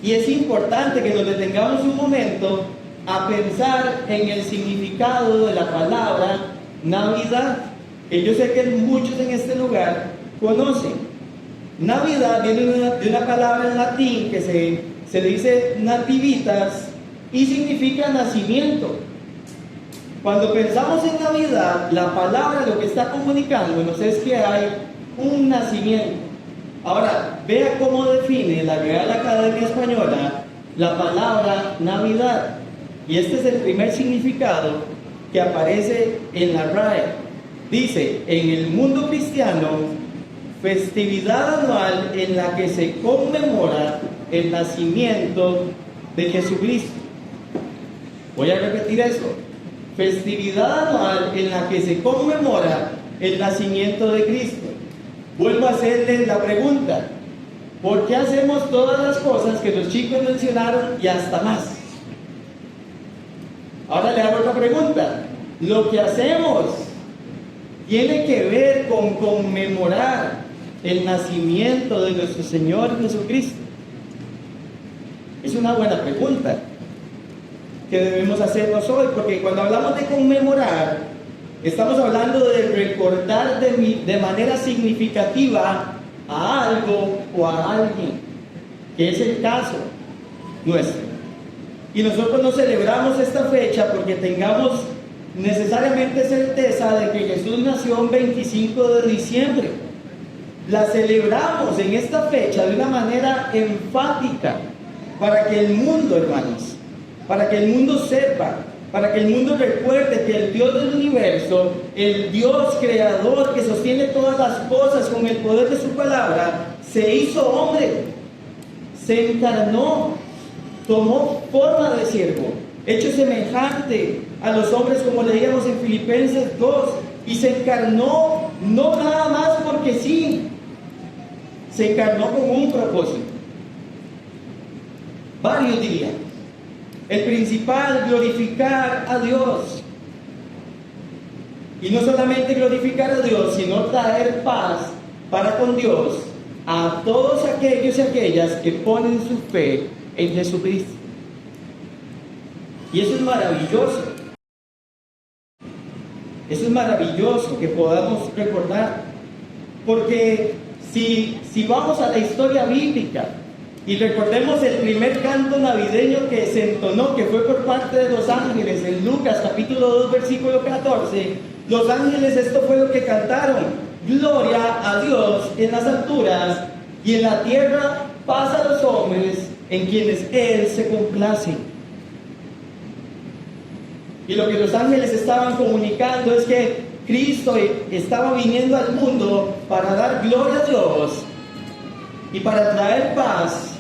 Y es importante que nos detengamos un momento a pensar en el significado de la palabra Navidad, que yo sé que muchos en este lugar conocen. Navidad viene de una palabra en latín que se dice nativitas y significa nacimiento. Cuando pensamos en Navidad, la palabra lo que está comunicándonos es que hay un nacimiento. Ahora, vea cómo define la Real Academia Española la palabra Navidad. Y este es el primer significado que aparece en la RAE. Dice, en el mundo cristiano, festividad anual en la que se conmemora el nacimiento de Jesucristo. Voy a repetir eso. Festividad anual en la que se conmemora el nacimiento de Cristo. Vuelvo a hacerles la pregunta: ¿por qué hacemos todas las cosas que los chicos mencionaron y hasta más? Ahora le hago otra pregunta. ¿Lo que hacemos tiene que ver con conmemorar el nacimiento de nuestro Señor Jesucristo? Es una buena pregunta que debemos hacernos hoy, porque cuando hablamos de conmemorar, estamos hablando de recordar de manera significativa a algo o a alguien, que es el caso nuestro. Y nosotros no celebramos esta fecha porque tengamos necesariamente certeza de que Jesús nació el 25 de diciembre. La celebramos en esta fecha de una manera enfática para que el mundo, hermanos, para que el mundo sepa, para que el mundo recuerde que el Dios del universo, el Dios creador que sostiene todas las cosas con el poder de su palabra, se hizo hombre, se encarnó, tomó forma de siervo, hecho semejante a los hombres, como leíamos en Filipenses 2, y se encarnó no nada más porque sí, se encarnó con un propósito, varios dirían. El principal, glorificar a Dios. Y no solamente glorificar a Dios, sino traer paz para con Dios a todos aquellos y aquellas que ponen su fe en Jesucristo. Y eso es maravilloso. Eso es maravilloso que podamos recordar. Porque si vamos a la historia bíblica, y recordemos el primer canto navideño que se entonó, que fue por parte de los ángeles, en Lucas capítulo 2, versículo 14. Los ángeles, esto fue lo que cantaron: gloria a Dios en las alturas, y en la tierra paz a los hombres en quienes Él se complace. Y lo que los ángeles estaban comunicando es que Cristo estaba viniendo al mundo para dar gloria a Dios y para traer paz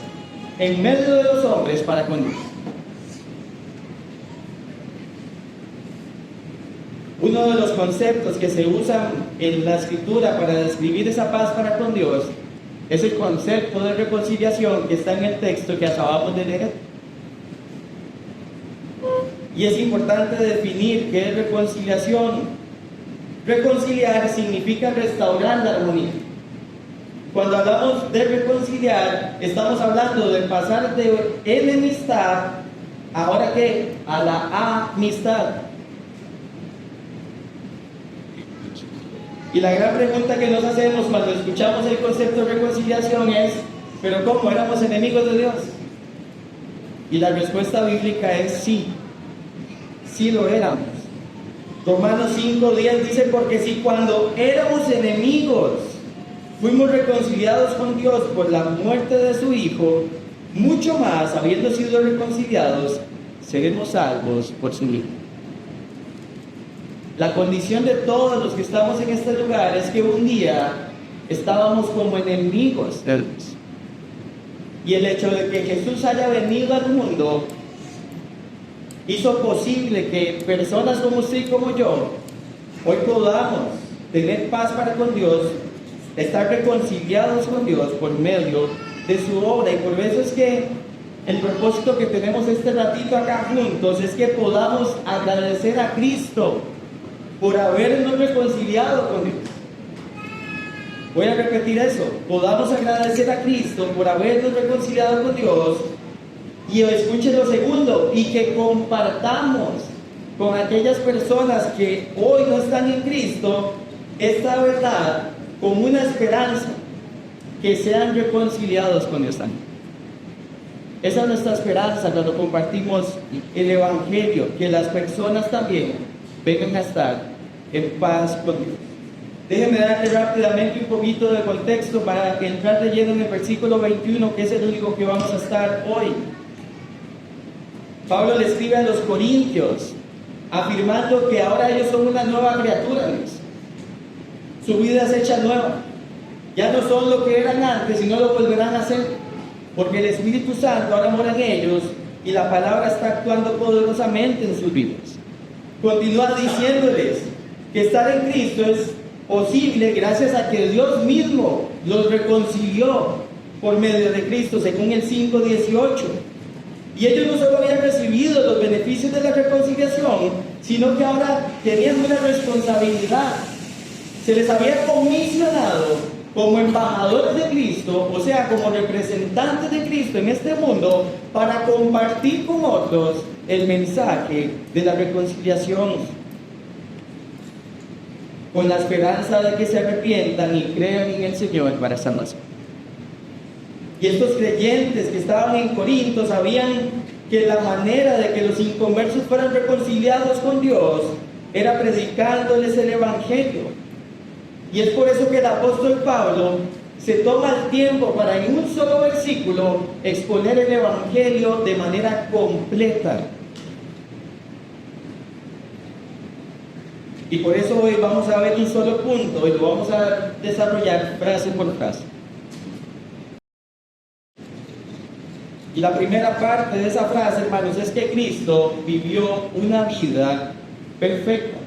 en medio de los hombres para con Dios. Uno de los conceptos que se usan en la escritura para describir esa paz para con Dios es el concepto de reconciliación que está en el texto que acabamos de leer. Y es importante definir qué es reconciliación. Reconciliar significa restaurar la armonía. Cuando hablamos de reconciliar, estamos hablando de pasar de enemistad, ¿ahora qué? A la amistad. Y la gran pregunta que nos hacemos cuando escuchamos el concepto de reconciliación es: ¿pero cómo? ¿Éramos enemigos de Dios? Y la respuesta bíblica es sí. Sí lo éramos. Romanos 5:10 dice: porque si cuando éramos enemigos fuimos reconciliados con Dios por la muerte de su Hijo, mucho más, habiendo sido reconciliados, seremos salvos por su Hijo. La condición de todos los que estamos en este lugar es que un día estábamos como enemigos de Dios. Y el hecho de que Jesús haya venido al mundo hizo posible que personas como usted y como yo hoy podamos tener paz para con Dios, estar reconciliados con Dios por medio de su obra. Y por eso es que el propósito que tenemos este ratito acá juntos es que podamos agradecer a Cristo por habernos reconciliado con Dios. Voy a repetir eso: podamos agradecer a Cristo por habernos reconciliado con Dios Y escuchen lo segundo, y que compartamos con aquellas personas que hoy no están en Cristo esta verdad con una esperanza, que sean reconciliados con Dios también. Esa es nuestra esperanza cuando compartimos el Evangelio, que las personas también vengan a estar en paz con Dios. Déjenme darle rápidamente un poquito de contexto para entrar de lleno en el versículo 21, que es el único que vamos a estar hoy. Pablo le escribe a los corintios, afirmando que ahora ellos son una nueva criatura. Su vida es hecha nueva. Ya no son lo que eran antes, sino lo volverán a ser. Porque el Espíritu Santo ahora mora en ellos y la palabra está actuando poderosamente en sus vidas. Continúa diciéndoles que estar en Cristo es posible gracias a que Dios mismo los reconcilió por medio de Cristo, según el 5:18. Y ellos no solo habían recibido los beneficios de la reconciliación, sino que ahora tenían una responsabilidad. Se les había comisionado como embajadores de Cristo, o sea, como representantes de Cristo en este mundo, para compartir con otros el mensaje de la reconciliación, con la esperanza de que se arrepientan y crean en el Señor para salvación. Y estos creyentes que estaban en Corinto sabían que la manera de que los inconversos fueran reconciliados con Dios era predicándoles el Evangelio. Y es por eso que el apóstol Pablo se toma el tiempo para en un solo versículo exponer el Evangelio de manera completa. Y por eso hoy vamos a ver un solo punto y lo vamos a desarrollar frase por frase. Y la primera parte de esa frase, hermanos, es que Cristo vivió una vida perfecta.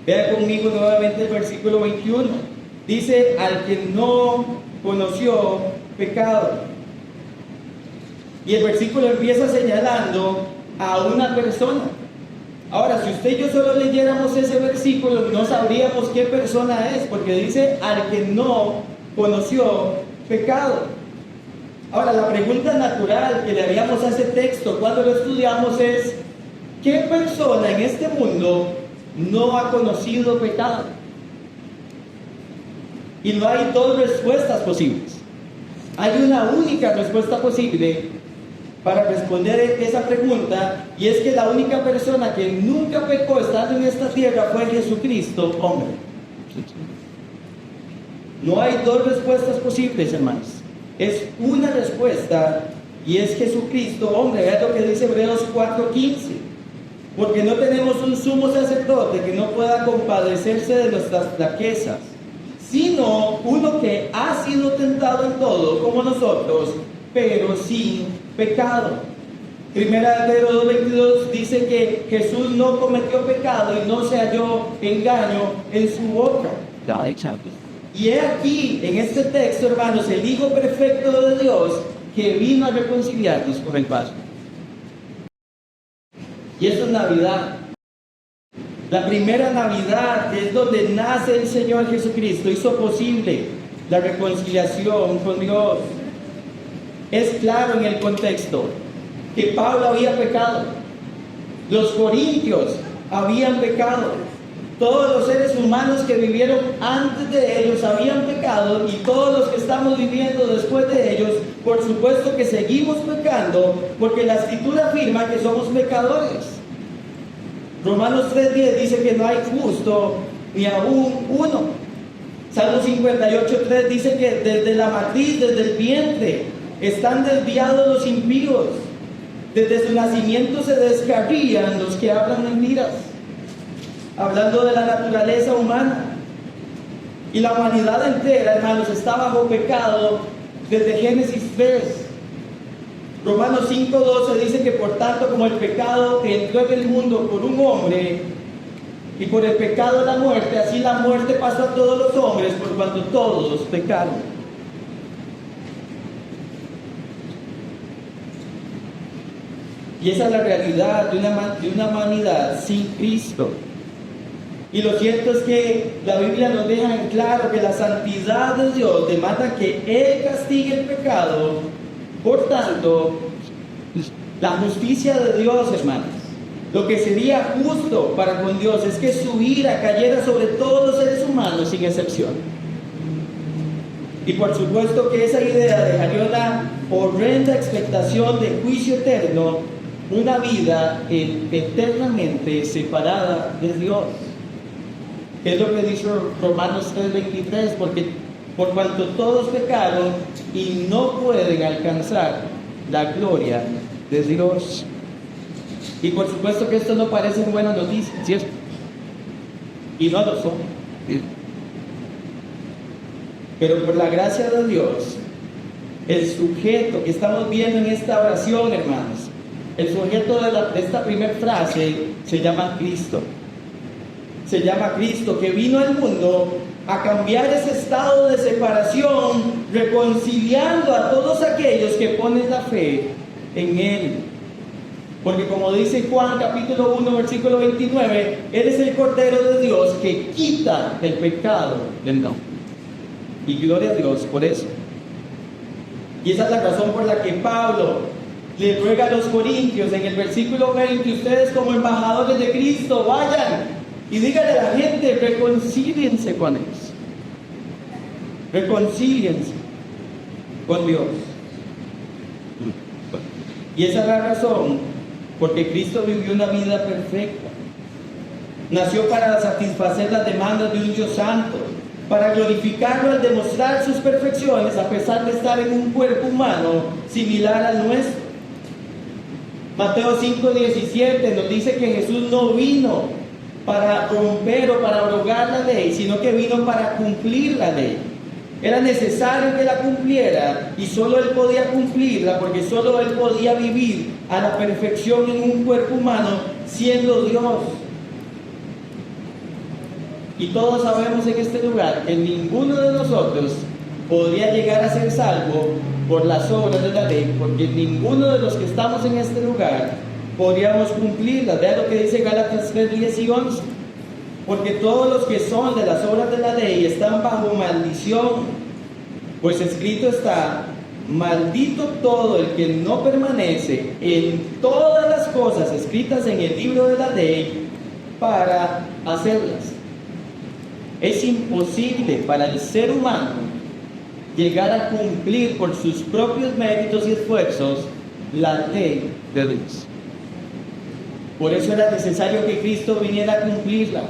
Vea conmigo nuevamente el versículo 21. Dice, al que no conoció pecado. Y el versículo empieza señalando a una persona. Ahora, si usted y yo solo leyéramos ese versículo, no sabríamos qué persona es, porque dice, al que no conoció pecado. Ahora, la pregunta natural que le haríamos a ese texto cuando lo estudiamos es, ¿qué persona en este mundo no ha conocido pecado? Y no hay dos respuestas posibles. Hay una única respuesta posible para responder esa pregunta, y es que la única persona que nunca pecó estando en esta tierra fue Jesucristo, hombre. No hay dos respuestas posibles, hermanos. Es una respuesta, y es Jesucristo, hombre. Vean lo que dice Hebreos 4:15. Porque no tenemos un sumo sacerdote que no pueda compadecerse de nuestras flaquezas, sino uno que ha sido tentado en todo como nosotros, pero sin pecado. Primera de Pedro 2:22 dice que Jesús no cometió pecado y no se halló engaño en su boca. Y he aquí, en este texto, hermanos, el Hijo perfecto de Dios que vino a reconciliarnos con el Padre. Y eso es Navidad. La primera Navidad, que es donde nace el Señor Jesucristo, hizo posible la reconciliación con Dios. Es claro en el contexto que Pablo había pecado, los corintios habían pecado, todos los seres humanos que vivieron antes de ellos habían pecado, y todos los que estamos viviendo después de ellos, por supuesto que seguimos pecando, porque la Escritura afirma que somos pecadores. Romanos 3:10 dice que no hay justo ni aún uno. Salmo 58:3 dice que desde la matriz, desde el vientre, están desviados los impíos. Desde su nacimiento se descarrían los que hablan mentiras. Hablando de la naturaleza humana. Y la humanidad entera, hermanos, está bajo pecado desde Génesis 3. Romanos 5:12 dice que por tanto como el pecado que entró en el mundo por un hombre, y por el pecado la muerte, así la muerte pasó a todos los hombres por cuanto todos pecaron. Y esa es la realidad de una humanidad sin Cristo. Y lo cierto es que la Biblia nos deja en claro que la santidad de Dios demanda que Él castigue el pecado. Por tanto, La justicia de Dios, hermanos, lo que sería justo para con Dios es que su ira cayera sobre todos los seres humanos sin excepción. Y por supuesto que esa idea dejaría una horrenda expectación de juicio eterno, una vida eternamente separada de Dios. Es lo que dice Romanos 3:23, porque por cuanto todos pecaron y no pueden alcanzar la gloria de Dios. Y por supuesto que esto no parece buena noticia, ¿cierto? Y no lo son. Pero por la gracia de Dios, el sujeto que estamos viendo en esta oración, hermanos, el sujeto de esta primera frase se llama Cristo. Se llama Cristo, que vino al mundo a cambiar ese estado de separación, reconciliando a todos aquellos que ponen la fe en Él. Porque como dice Juan capítulo 1 versículo 29, Él es el Cordero de Dios que quita el pecado del mundo. Y gloria a Dios por eso. Y esa es la razón por la que Pablo le ruega a los corintios en el versículo 20: ustedes como embajadores de Cristo vayan y díganle a la gente, reconcíliense con ellos. Reconcíliense con Dios. Y esa es la razón porque Cristo vivió una vida perfecta. Nació para satisfacer las demandas de un Dios santo, para glorificarlo al demostrar sus perfecciones a pesar de estar en un cuerpo humano similar al nuestro. Mateo 5:17 nos dice que Jesús no vino para romper o para abrogar la ley, sino que vino para cumplir la ley. Era necesario que la cumpliera y solo Él podía cumplirla porque solo Él podía vivir a la perfección en un cuerpo humano siendo Dios. Y todos sabemos en este lugar que ninguno de nosotros podría llegar a ser salvo por las obras de la ley, porque ninguno de los que estamos en este lugar podríamos cumplirlas. Vean lo que dice Gálatas 3:10 y 11. Porque todos los que son de las obras de la ley están bajo maldición, pues escrito está: maldito todo el que no permanece en todas las cosas escritas en el libro de la ley para hacerlas. Es imposible para el ser humano llegar a cumplir por sus propios méritos y esfuerzos la ley de Dios. Por eso era necesario que Cristo viniera a cumplirla.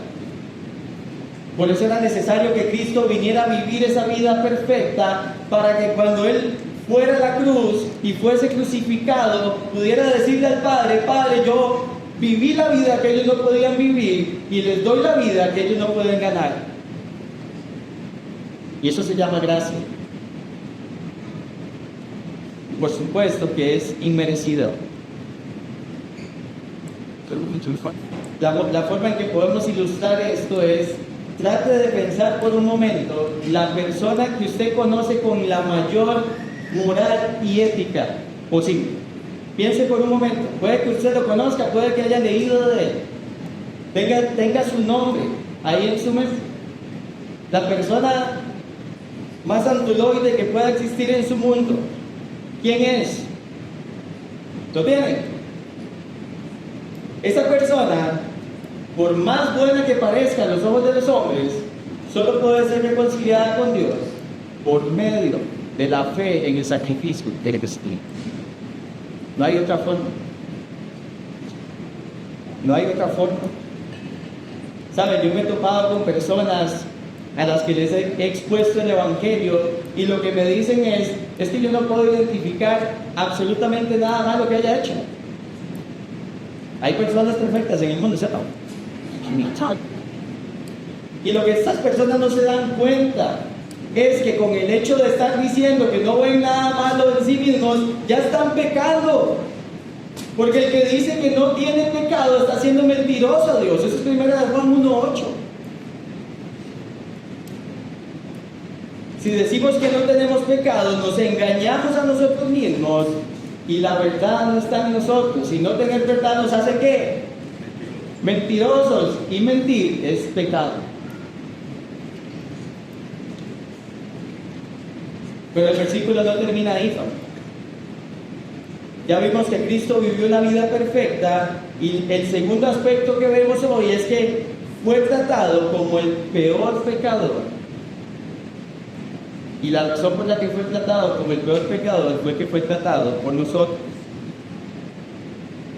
Por eso era necesario que Cristo viniera a vivir esa vida perfecta, para que cuando Él fuera a la cruz y fuese crucificado, pudiera decirle al Padre: Padre, yo viví la vida que ellos no podían vivir y les doy la vida que ellos no pueden ganar. Y eso se llama gracia. Por supuesto que es inmerecido. La forma en que podemos ilustrar esto es: trate de pensar por un momento la persona que usted conoce con la mayor moral y ética posible. Piense por un momento. Puede que usted lo conozca, puede que haya leído de él, tenga su nombre ahí en su mente. La persona más antuloide que pueda existir en su mundo, ¿quién es? ¿Lo tiene? Esa persona, por más buena que parezca a los ojos de los hombres, solo puede ser reconciliada con Dios por medio de la fe en el sacrificio de Cristo. No hay otra forma. No hay otra forma. ¿Saben? Yo me he topado con personas a las que les he expuesto el Evangelio y lo que me dicen es que yo no puedo identificar absolutamente nada malo que haya hecho. Hay personas perfectas en el mundo, ¿cierto? Y lo que estas personas no se dan cuenta es que con el hecho de estar diciendo que no ven nada malo en sí mismos, ya están pecando. Porque el que dice que no tiene pecado está siendo mentiroso a Dios. Eso es 1 Juan 1:8. Si decimos que no tenemos pecado, nos engañamos a nosotros mismos y la verdad no está en nosotros. Y no tener verdad nos hace ¿qué? Mentirosos. Y mentir es pecado. Pero el versículo no termina ahí, ¿no? Ya vimos que Cristo vivió una vida perfecta, y el segundo aspecto que vemos hoy es que fue tratado como el peor pecador. Y la razón por la que fue tratado como el peor pecador fue que fue tratado por nosotros.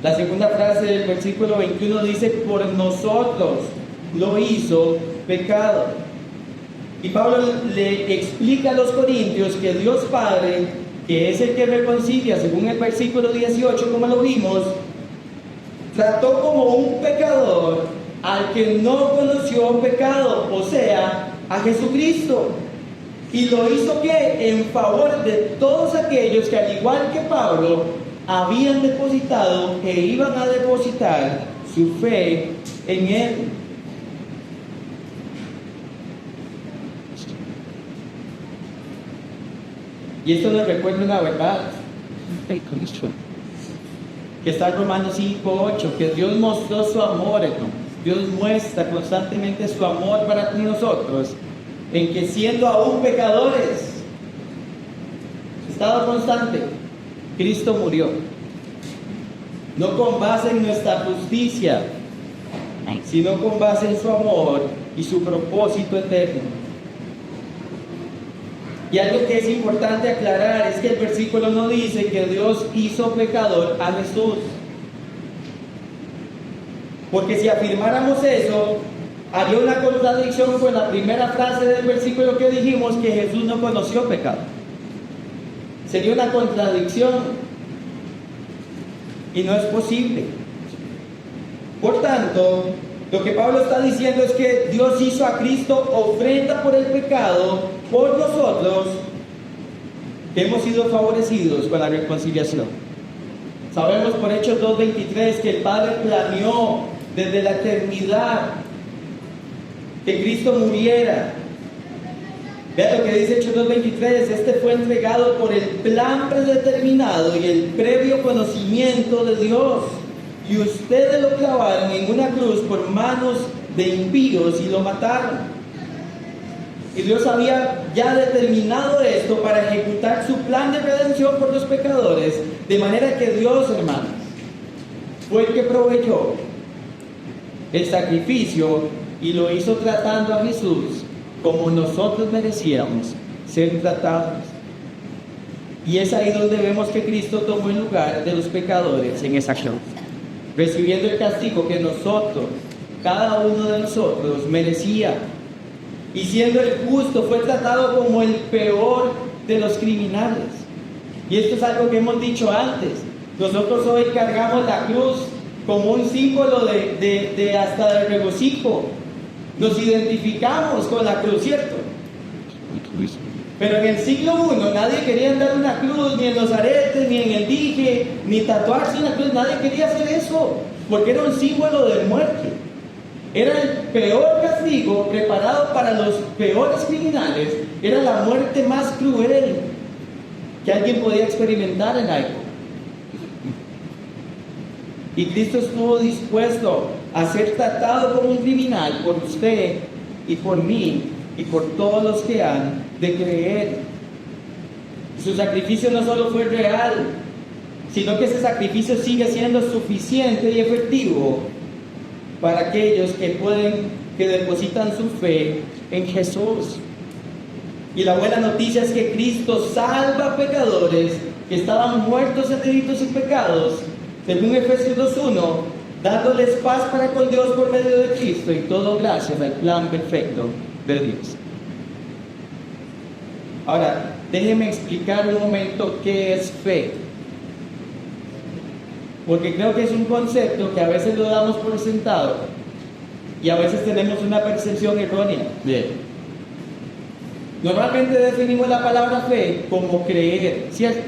La segunda frase del versículo 21 dice: por nosotros lo hizo pecado. Y Pablo le explica a los corintios que Dios Padre, que es el que reconcilia, según el versículo 18, como lo vimos, trató como un pecador al que no conoció pecado, o sea, a Jesucristo. Y lo hizo que en favor de todos aquellos que, al igual que Pablo, habían depositado e iban a depositar su fe en Él. Y esto nos recuerda una verdad que está en Romanos 5:8, que Dios mostró su amor, Dios muestra constantemente su amor para nosotros, en que siendo aún pecadores, estado constante, Cristo murió, no con base en nuestra justicia, sino con base en su amor y su propósito eterno. Y algo que es importante aclarar es que el versículo no dice que Dios hizo pecador a Jesús. Porque si afirmáramos eso, habría una contradicción con la primera frase del versículo que dijimos, que Jesús no conoció pecado. Sería una contradicción. Y no es posible. Por tanto, lo que Pablo está diciendo es que Dios hizo a Cristo ofrenda por el pecado por nosotros, que hemos sido favorecidos con la reconciliación. Sabemos por Hechos 2:23 que el Padre planeó desde la eternidad que Cristo muriera. Vean lo que dice Hechos 2:23: este fue entregado por el plan predeterminado y el previo conocimiento de Dios, y ustedes lo clavaron en una cruz por manos de impíos y lo mataron. Y Dios había ya determinado esto para ejecutar su plan de redención por los pecadores, de manera que Dios, hermanos, fue el que proveyó el sacrificio y lo hizo tratando a Jesús como nosotros merecíamos ser tratados. Y es ahí donde vemos que Cristo tomó el lugar de los pecadores en esa cruz, recibiendo el castigo que nosotros, cada uno de nosotros, merecía. Y siendo el justo, fue tratado como el peor de los criminales. Y esto es algo que hemos dicho antes. Nosotros hoy cargamos la cruz como un símbolo de hasta de regocijo. Nos identificamos con la cruz, ¿cierto? Pero en el siglo I nadie quería andar una cruz, ni en los aretes, ni en el dije, ni tatuarse una cruz. Nadie quería hacer eso, porque era un símbolo de muerte. Era el peor castigo preparado para los peores criminales. Era la muerte más cruel que alguien podía experimentar en la época. Y Cristo estuvo dispuesto a ser tratado como un criminal por usted y por mí y por todos los que han de creer. Su sacrificio no solo fue real, sino que ese sacrificio sigue siendo suficiente y efectivo para aquellos que depositan su fe en Jesús. Y la buena noticia es que Cristo salva a pecadores que estaban muertos en delitos y pecados, según Efesios 2:1, dándoles paz para con Dios por medio de Cristo, y todo gracias al plan perfecto de Dios. Ahora, déjenme explicar un momento qué es fe, porque creo que es un concepto que a veces lo damos por sentado y a veces tenemos una percepción errónea. Bien. Normalmente definimos la palabra fe como creer, ¿cierto?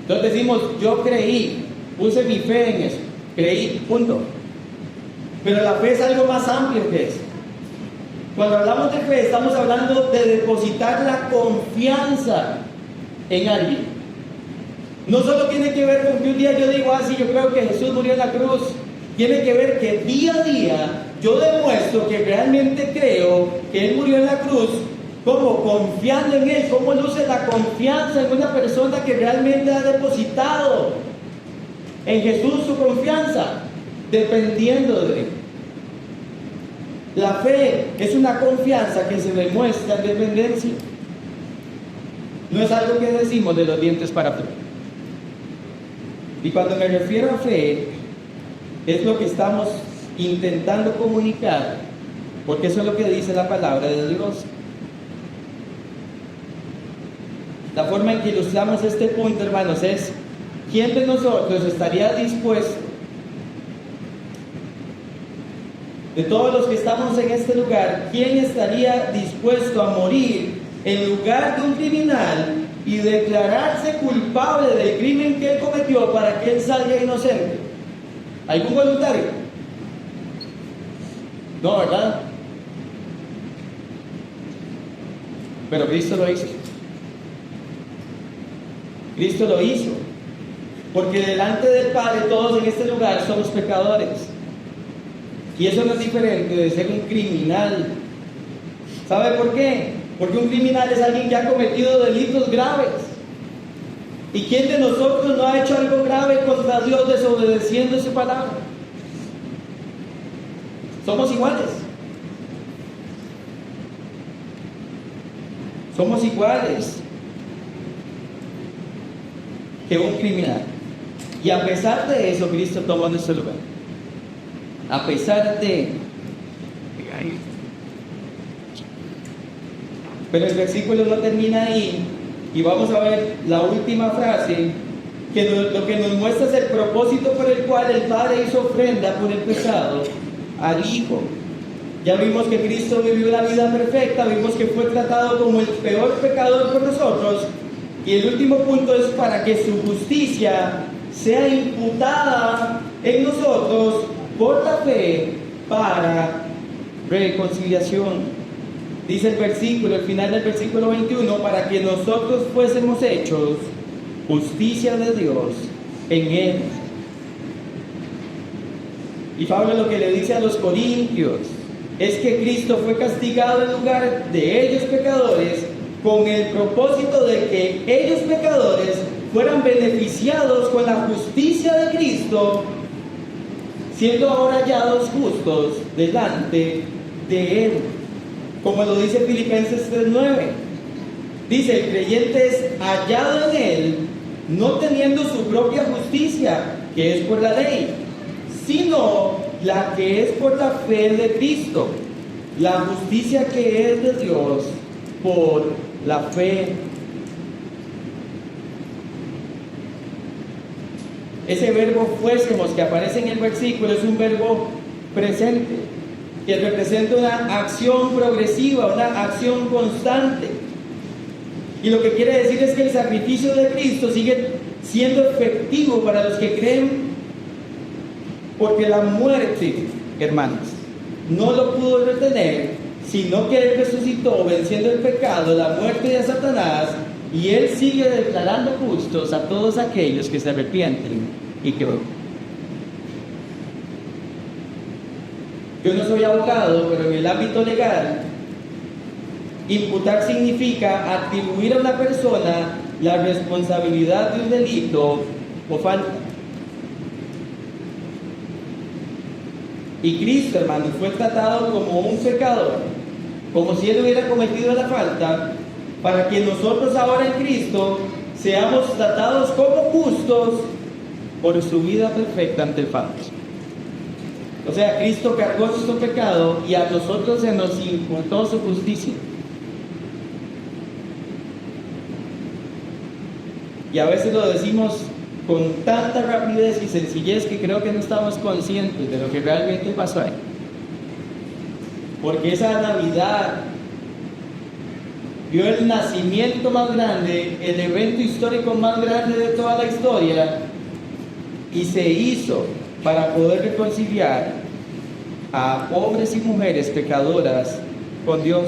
Entonces decimos, yo creí, puse mi fe en eso, creí, punto. Pero la fe es algo más amplio que eso. Cuando hablamos de fe, estamos hablando de depositar la confianza en alguien. No solo tiene que ver con que un día yo digo, sí, yo creo que Jesús murió en la cruz. Tiene que ver que día a día yo demuestro que realmente creo que Él murió en la cruz ¿Cómo? Confiando en Él. ¿Cómo luce la confianza en una persona que realmente ha depositado en Jesús su confianza? Dependiendo de Él. La fe es una confianza que se demuestra en dependencia. No es algo que decimos de los dientes para afuera. Y cuando me refiero a fe, es lo que estamos intentando comunicar, porque eso es lo que dice la palabra de Dios. La forma en que ilustramos este punto, hermanos, es: ¿quién de nosotros estaría dispuesto, de todos los que estamos en este lugar, quién estaría dispuesto a morir en lugar de un criminal y declararse culpable del crimen que él cometió para que él salga inocente? ¿Algún voluntario? No, ¿verdad? Pero Cristo lo hizo. Cristo lo hizo. Porque delante del Padre todos en este lugar somos pecadores. Y eso no es diferente de ser un criminal. ¿Sabe por qué? Porque un criminal es alguien que ha cometido delitos graves. ¿Y quién de nosotros no ha hecho algo grave contra Dios desobedeciendo su palabra? Somos iguales. Somos iguales que un criminal. Y a pesar de eso, Cristo tomó nuestro lugar. A pesar de... Pero el versículo no termina ahí. Y vamos a ver la última frase, que lo que nos muestra es el propósito por el cual el Padre hizo ofrenda por el pecado al Hijo. Ya vimos que Cristo vivió la vida perfecta, vimos que fue tratado como el peor pecador por nosotros. Y el último punto es para que su justicia sea imputada en nosotros por la fe para reconciliación. Dice el versículo, el final del versículo 21, para que nosotros fuésemos hechos justicia de Dios en Él. Y Pablo lo que le dice a los corintios es que Cristo fue castigado en lugar de ellos pecadores, con el propósito de que ellos pecadores fueran beneficiados con la justicia de Cristo, siendo ahora hallados justos delante de Él. Como lo dice Filipenses 3:9. Dice: el creyente es hallado en Él, no teniendo su propia justicia, que es por la ley, sino la que es por la fe de Cristo, la justicia que es de Dios por la fe. Ese verbo fuésemos que aparece en el versículo es un verbo presente, que representa una acción progresiva, una acción constante. Y lo que quiere decir es que el sacrificio de Cristo sigue siendo efectivo para los que creen, porque la muerte, hermanos, no lo pudo retener, sino que Él resucitó venciendo el pecado, la muerte de Satanás, y Él sigue declarando justos a todos aquellos que se arrepienten y creen. Yo no soy abogado, pero en el ámbito legal, imputar significa atribuir a una persona la responsabilidad de un delito o falta. Y Cristo, hermanos, fue tratado como un pecador, como si Él hubiera cometido la falta, para que nosotros ahora en Cristo seamos tratados como justos por su vida perfecta ante el Padre. O sea, Cristo cargó nuestro pecado y a nosotros se nos imputó su justicia. Y a veces lo decimos con tanta rapidez y sencillez que creo que no estamos conscientes de lo que realmente pasó ahí. Porque esa Navidad vio el nacimiento más grande, el evento histórico más grande de toda la historia, y se hizo para poder reconciliar a hombres y mujeres pecadoras con Dios.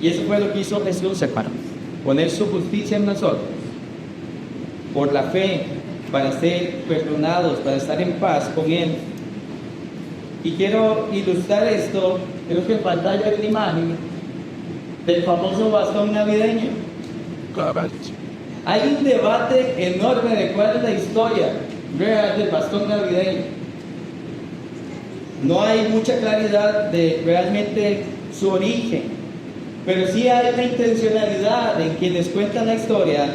Y eso fue lo que hizo Jesús, hermano, poner su justicia en nosotros, por la fe, para ser perdonados, para estar en paz con Él. Y quiero ilustrar esto, creo que en pantalla hay una imagen del famoso bastón navideño. Hay un debate enorme de cuál es la historia real del bastón navideño. No hay mucha claridad de realmente su origen, pero sí hay una intencionalidad en quienes cuentan la historia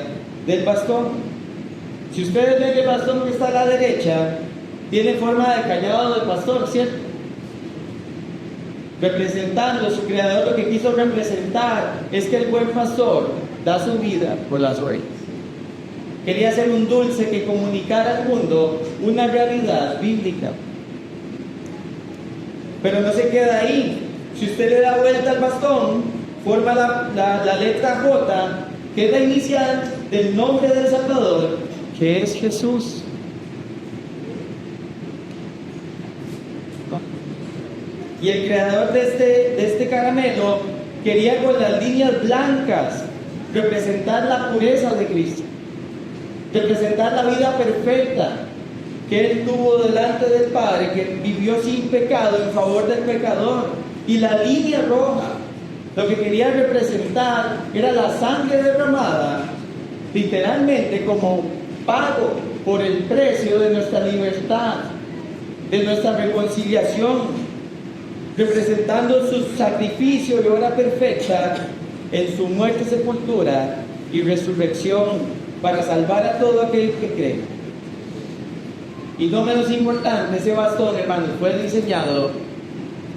del bastón. Si ustedes ven el bastón que está a la derecha, tiene forma de callado del pastor, ¿cierto? Representando, su creador lo que quiso representar es que el buen pastor da su vida por las ovejas. Quería ser un dulce que comunicara al mundo una realidad bíblica. Pero no se queda ahí. Si usted le da vuelta al bastón, forma la letra J, que es la inicial del nombre del Salvador, que es Jesús. Y el creador de este caramelo quería con las líneas blancas representar la pureza de Cristo, representar la vida perfecta que Él tuvo delante del Padre, que vivió sin pecado en favor del pecador. Y la línea roja, lo que quería representar era la sangre derramada, literalmente como pago por el precio de nuestra libertad, de nuestra reconciliación, representando su sacrificio y obra perfecta en su muerte, sepultura y resurrección para salvar a todo aquel que cree. Y no menos importante, ese bastón, hermanos, fue diseñado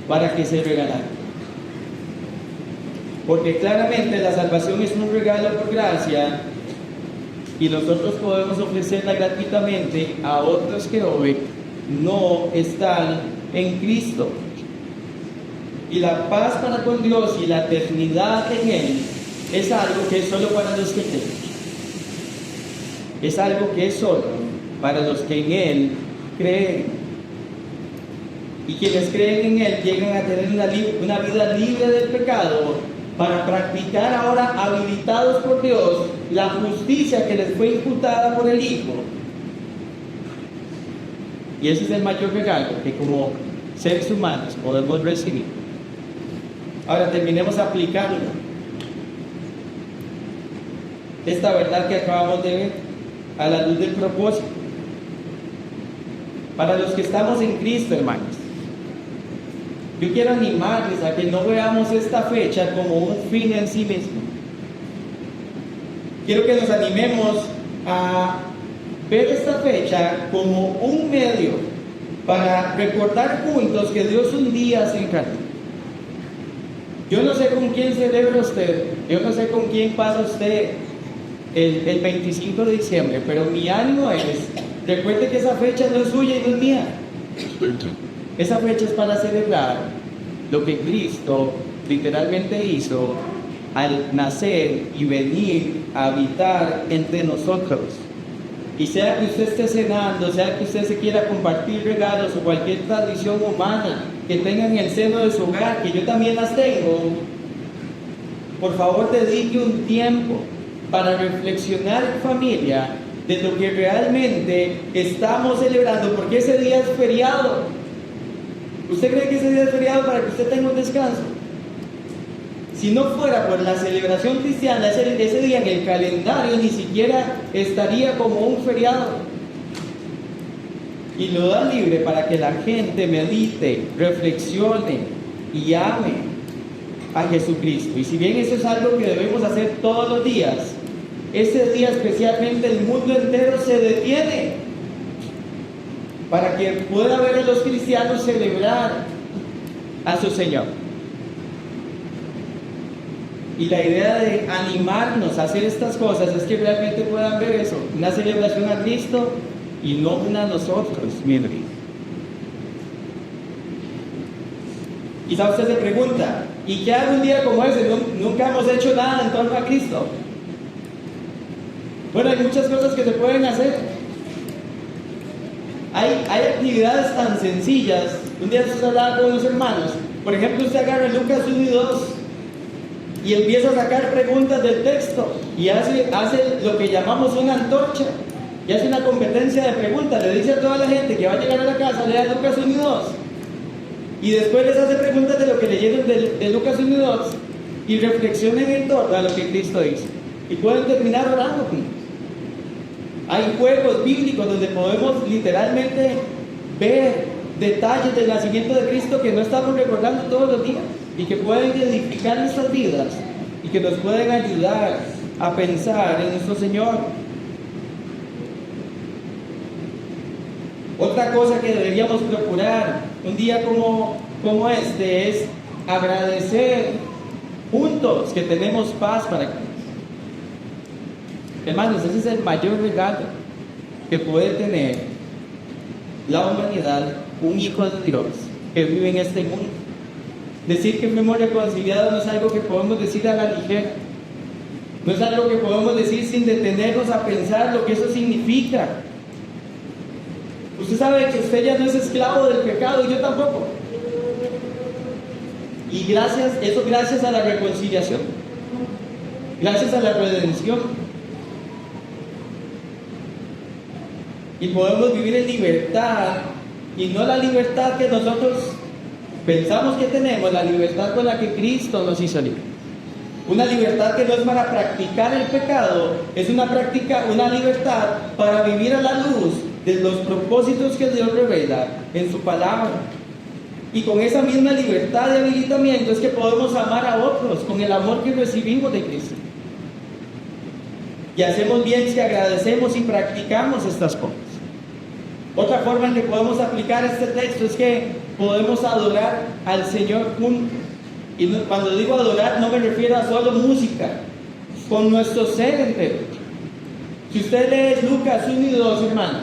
para que se regalara. Porque claramente la salvación es un regalo por gracia y nosotros podemos ofrecerla gratuitamente a otros que hoy no están en Cristo. Y la paz para con Dios y la eternidad en Él es algo que es solo para los que creen. Es algo que es solo para los que en Él creen. Y quienes creen en Él llegan a tener una vida libre del pecado para practicar ahora, habilitados por Dios, la justicia que les fue imputada por el Hijo. Y ese es el mayor regalo que como seres humanos podemos recibir. Ahora terminemos aplicando esta verdad que acabamos de ver a la luz del propósito. Para los que estamos en Cristo, hermanos, yo quiero animarles a que no veamos esta fecha como un fin en sí mismo. Quiero que nos animemos a ver esta fecha como un medio para recordar juntos que Dios un día se encarnó. Yo no sé con quién celebra usted, yo no sé con quién pasa usted el 25 de diciembre, pero mi ánimo es, recuerde que esa fecha no es suya y no es mía. Esa fecha es para celebrar lo que Cristo literalmente hizo al nacer y venir a habitar entre nosotros. Y sea que usted esté cenando, sea que usted se quiera compartir regalos o cualquier tradición humana que tenga en el seno de su hogar, que yo también las tengo, por favor dedique un tiempo para reflexionar en familia de lo que realmente estamos celebrando, porque ese día es feriado. ¿Usted cree que ese día es feriado para que usted tenga un descanso? Si no fuera por la celebración cristiana, ese día en el calendario ni siquiera estaría como un feriado. Y lo da libre para que la gente medite, reflexione y ame a Jesucristo. Y si bien eso es algo que debemos hacer todos los días, ese día especialmente el mundo entero se detiene para que pueda ver a los cristianos celebrar a su Señor. Y la idea de animarnos a hacer estas cosas es que realmente puedan ver eso, una celebración a Cristo y no una a nosotros, miren. Quizá usted se pregunta, ¿y qué hago un día como ese? Nunca hemos hecho nada en torno a Cristo. Bueno, hay muchas cosas que se pueden hacer. Hay actividades tan sencillas. Un día se hablaba con unos hermanos. Por ejemplo, usted agarra Lucas 1 y 2 y empieza a sacar preguntas del texto y hace lo que llamamos una antorcha y hace una competencia de preguntas. Le dice a toda la gente que va a llegar a la casa, lea Lucas 1 y 2 Y después les hace preguntas de lo que leyeron de Lucas 1 y 2 y reflexionen en torno a lo que Cristo dice. Y pueden terminar orando juntos. Hay juegos bíblicos donde podemos literalmente ver detalles del nacimiento de Cristo que no estamos recordando todos los días y que pueden edificar nuestras vidas y que nos pueden ayudar a pensar en nuestro Señor. Otra cosa que deberíamos procurar un día como este es agradecer juntos que tenemos paz para Cristo. Hermanos, ese es el mayor regalo que puede tener la humanidad, un hijo de Dios que vive en este mundo. Decir que fuimos reconciliados no es algo que podemos decir a la ligera, no es algo que podemos decir sin detenernos a pensar lo que eso significa. Usted sabe que usted ya no es esclavo del pecado y yo tampoco. Y gracias a la reconciliación, gracias a la redención. Y podemos vivir en libertad, y no la libertad que nosotros pensamos que tenemos, la libertad con la que Cristo nos hizo libre. Una libertad que no es para practicar el pecado, es una libertad para vivir a la luz de los propósitos que Dios revela en su palabra. Y con esa misma libertad de habilitamiento es que podemos amar a otros con el amor que recibimos de Cristo. Y hacemos bien si agradecemos y practicamos estas cosas. Otra forma en que podemos aplicar este texto es que podemos adorar al Señor juntos. Y cuando digo adorar no me refiero a solo música, con nuestro ser entero. Si usted lee Lucas 1 y 2, hermanos,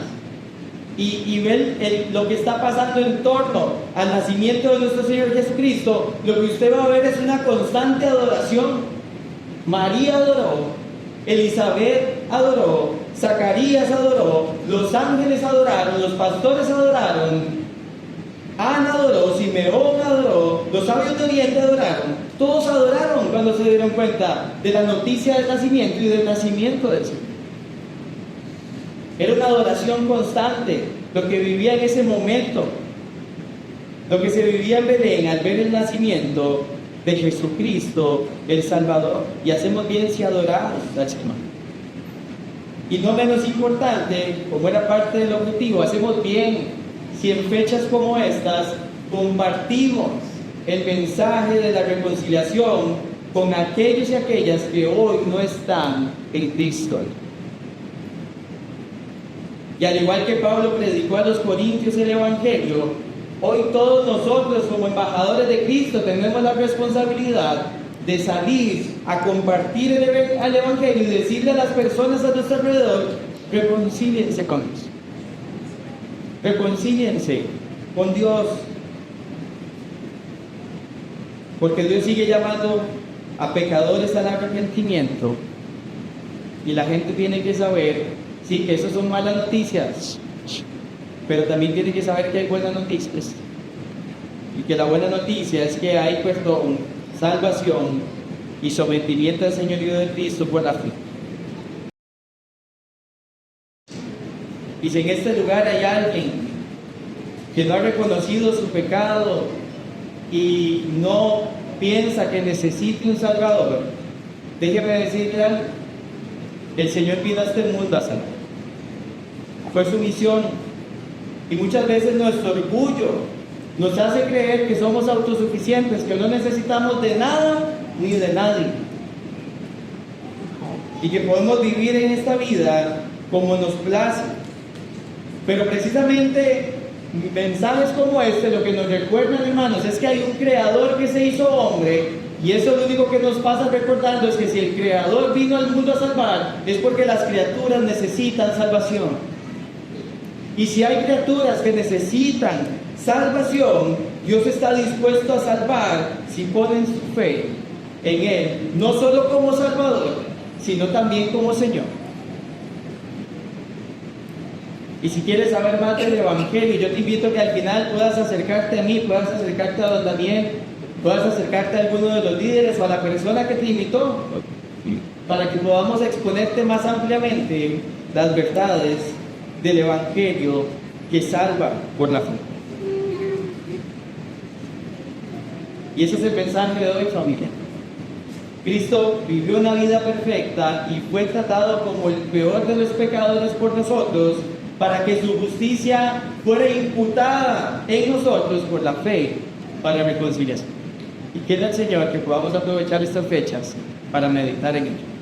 y ve lo que está pasando en torno al nacimiento de nuestro Señor Jesucristo, lo que usted va a ver es una constante adoración. María adoró, Elizabeth adoró, Zacarías adoró, los ángeles adoraron, los pastores adoraron, Ana adoró, Simeón adoró, los sabios de Oriente adoraron. Todos adoraron cuando se dieron cuenta de la noticia del nacimiento y del nacimiento del Señor. Era una adoración constante lo que vivía en ese momento, lo que se vivía en Belén al ver el nacimiento de Jesucristo el Salvador. Y hacemos bien si adoramos al Señor. Y no menos importante, como era parte del objetivo, hacemos bien si en fechas como estas compartimos el mensaje de la reconciliación con aquellos y aquellas que hoy no están en Cristo. Y al igual que Pablo predicó a los corintios el Evangelio, hoy todos nosotros como embajadores de Cristo tenemos la responsabilidad de salir a compartir el Evangelio y decirle a las personas a nuestro alrededor: reconcíliense con Dios, reconcíliense con Dios, porque Dios sigue llamando a pecadores al arrepentimiento. Y la gente tiene que saber, sí, que eso son malas noticias, pero también tiene que saber que hay buenas noticias, y que la buena noticia es que hay perdón, salvación y sometimiento al señorío de Cristo por la fe. Y si en este lugar hay alguien que no ha reconocido su pecado y no piensa que necesite un Salvador, déjeme decirle algo: el Señor vino a este mundo a salvar. Fue su misión. Y muchas veces nuestro orgullo nos hace creer que somos autosuficientes, que no necesitamos de nada ni de nadie, y que podemos vivir en esta vida como nos place. Pero precisamente mensajes como este lo que nos recuerdan, hermanos, es que hay un creador que se hizo hombre, y eso lo único que nos pasa recordando es que si el creador vino al mundo a salvar, es porque las criaturas necesitan salvación. Y si hay criaturas que necesitan salvación, Dios está dispuesto a salvar si ponen su fe en Él, no solo como Salvador, sino también como Señor. Y si quieres saber más del Evangelio, yo te invito a que al final puedas acercarte a mí, puedas acercarte a don Daniel, puedas acercarte a alguno de los líderes o a la persona que te invitó, para que podamos exponerte más ampliamente las verdades del Evangelio que salva por la fe. Y ese es el mensaje de hoy, familia. Cristo vivió una vida perfecta y fue tratado como el peor de los pecadores por nosotros, para que su justicia fuera imputada en nosotros por la fe para reconciliación. Y quiera el Señor que podamos aprovechar estas fechas para meditar en ello.